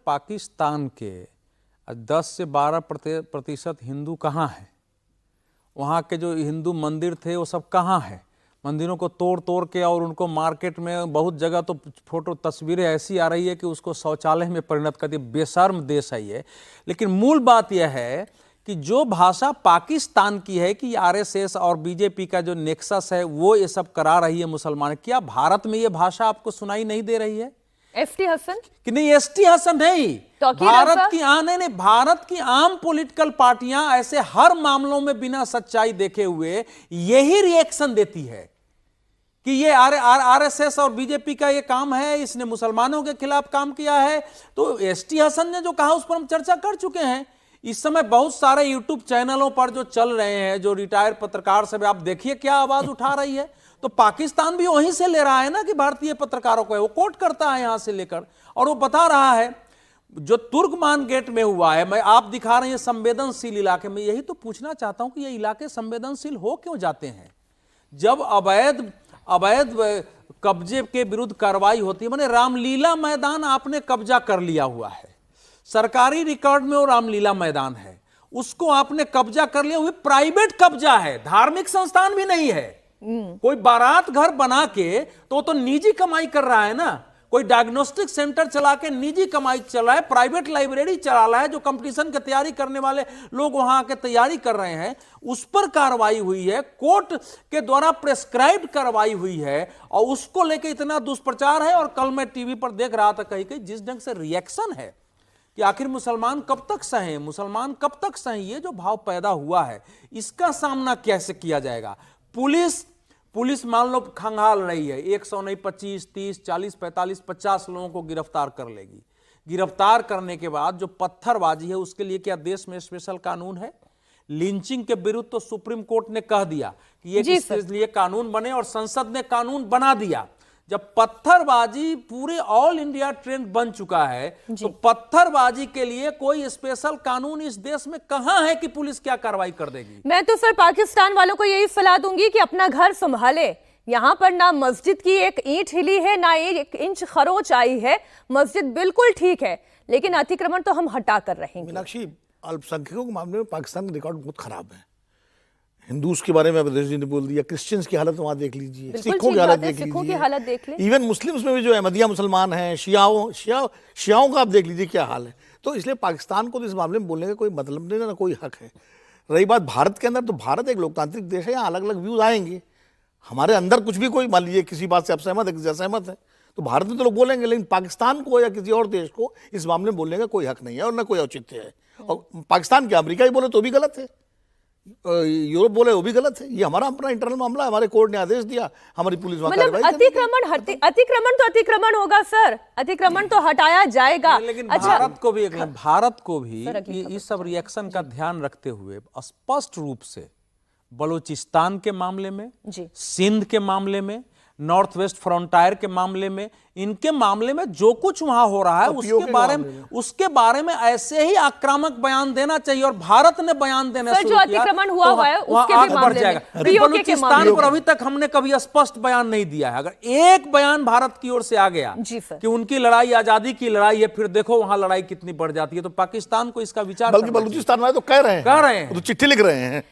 पाकिस्तान के 10 से 12% हिंदू कहाँ हैं? वहाँ के जो हिंदू मंदिर थे वो सब कहाँ हैं? मंदिरों को तोड़ तोड़ के और उनको मार्केट में बहुत जगह तो फोटो तस्वीरें ऐसी आ रही है कि उसको शौचालय में परिणत कर दिया। बेशर्म देश है ये। लेकिन मूल बात यह है कि जो भाषा पाकिस्तान की है कि आरएसएस और बीजेपी का जो नेक्सस है वो ये सब करा रही है मुसलमान, क्या भारत में ये भाषा आपको सुनाई नहीं दे रही है? एसटी हसन कि नहीं, एसटी हसन नहीं, भारत की नहीं, भारत की आम पॉलिटिकल पार्टियां ऐसे हर मामलों में बिना सच्चाई देखे हुए यही रिएक्शन देती है कि ये आरएसएस और बीजेपी का ये काम है, इसने मुसलमानों के खिलाफ काम किया है। तो एसटी हसन ने जो कहा उस पर हम चर्चा कर चुके हैं। इस समय बहुत सारे यूट्यूब चैनलों पर जो चल रहे हैं, जो रिटायर्ड पत्रकार सब, आप देखिए क्या आवाज उठा रही है। तो पाकिस्तान भी वहीं से ले रहा है ना कि भारतीय पत्रकारों को वो कोट करता है यहां से लेकर, और वो बता रहा है जो तुर्कमान गेट में हुआ है। मैं आप दिखा रहे हैं संवेदनशील इलाके में, यही तो पूछना चाहता हूं कि ये इलाके संवेदनशील हो क्यों जाते हैं? जब अवैध कब्जे के विरुद्ध कार्रवाई होती है, माने रामलीला मैदान आपने कब्जा कर लिया हुआ है, सरकारी रिकॉर्ड में वो रामलीला मैदान है, उसको आपने कब्जा कर लिया, वो प्राइवेट कब्जा है, धार्मिक संस्थान भी नहीं है। कोई बारात घर बना के तो निजी कमाई कर रहा है ना, कोई डायग्नोस्टिक सेंटर चला के निजी कमाई चल रहा है, प्राइवेट लाइब्रेरी चला रहा है, जो कंपटीशन की तैयारी करने वाले लोग वहां आके तैयारी कर रहे हैं, उस पर कार्रवाई हुई है, कोर्ट के द्वारा प्रेस्क्राइब्ड कार्रवाई हुई है, और उसको लेके इतना दुष्प्रचार है। और कल मैं टीवी पर देख रहा था कहीं जिस ढंग से रिएक्शन है कि आखिर मुसलमान कब तक सहें, मुसलमान कब तक सहें, ये जो भाव पैदा हुआ है इसका सामना कैसे किया जाएगा? पुलिस मान लो खंगाल रही है, 100 नहीं 25, 30, 40, 45, 50 लोगों को गिरफ्तार कर लेगी। गिरफ्तार करने के बाद जो पत्थरबाजी है उसके लिए क्या देश में स्पेशल कानून है? लिंचिंग के विरुद्ध तो सुप्रीम कोर्ट ने कह दिया कि ये इसके लिए कानून बने, और संसद ने कानून बना दिया। जब पत्थरबाजी पूरे ऑल इंडिया ट्रेंड बन चुका है, तो पत्थरबाजी के लिए कोई स्पेशल कानून इस देश में कहां है कि पुलिस क्या कार्रवाई कर देगी? मैं तो सर पाकिस्तान वालों को यही सलाह दूंगी कि अपना घर संभाले। यहां पर ना मस्जिद की एक ईंट हिली है, ना 1 इंच खरोच आई है। मस्जिद बिल्कुल ठीक है, लेकिन अतिक्रमण तो हम हटा कर रहेंगे। मीनाक्षी, अल्पसंख्यकों के मामले में पाकिस्तान का रिकॉर्ड बहुत खराब है। हिंदूज के बारे में अवधेश जी ने बोल दिया, क्रिश्चियंस की हालत वहां देख लीजिए, सिखों की हालत देख लीजिए, इवन मुस्लिम्स में भी जो अहमदिया मुसलमान हैं, शियाओं का आप देख लीजिए क्या हाल है। तो इसलिए पाकिस्तान को तो इस मामले में बोलने का कोई मतलब नहीं, ना कोई हक है। रही बात भारत के अंदर, तो भारत एक लोकतांत्रिक देश है, यहाँ अलग अलग व्यूज आएंगे। हमारे अंदर कुछ भी, कोई मान लीजिए किसी बात से आप सहमत है, किसी असहमत है, तो भारत में तो लोग बोलेंगे, लेकिन पाकिस्तान को या किसी और देश को इस मामले में बोलने का कोई हक नहीं है और ना कोई औचित्य है। और पाकिस्तान के अमेरिका ही बोले तो भी गलत है, यूरोप बोले वो भी गलत है। ये हमारा अपना इंटरनल मामला है, हमारे कोर्ट ने आदेश दिया, हमारी पुलिस वहां मतलब अतिक्रमण तो अतिक्रमण होगा सर, अतिक्रमण तो हटाया जाएगा। लेकिन अच्छा, भारत को भी इस सब रिएक्शन का ध्यान रखते हुए स्पष्ट रूप से बलूचिस्तान के मामले में, सिंध के मामले में, नॉर्थ वेस्ट फ्रंटायर के मामले में, इनके मामले में जो कुछ वहां हो रहा है उसके बारे में ऐसे ही आक्रामक बयान देना चाहिए। और भारत ने बयान देना शुरू किया, अतिक्रमण हुआ हुआ है उसके भी बढ़ जाएगा। बलूचिस्तान पर अभी तक हमने कभी स्पष्ट बयान नहीं दिया है। अगर एक बयान भारत की ओर से आ गया कि उनकी लड़ाई आजादी की लड़ाई है, फिर देखो वहां लड़ाई कितनी बढ़ जाती है। तो पाकिस्तान को इसका विचार, बल्कि बलूचिस्तान वाले तो कह रहे हैं, तो चिट्ठी लिख रहे हैं।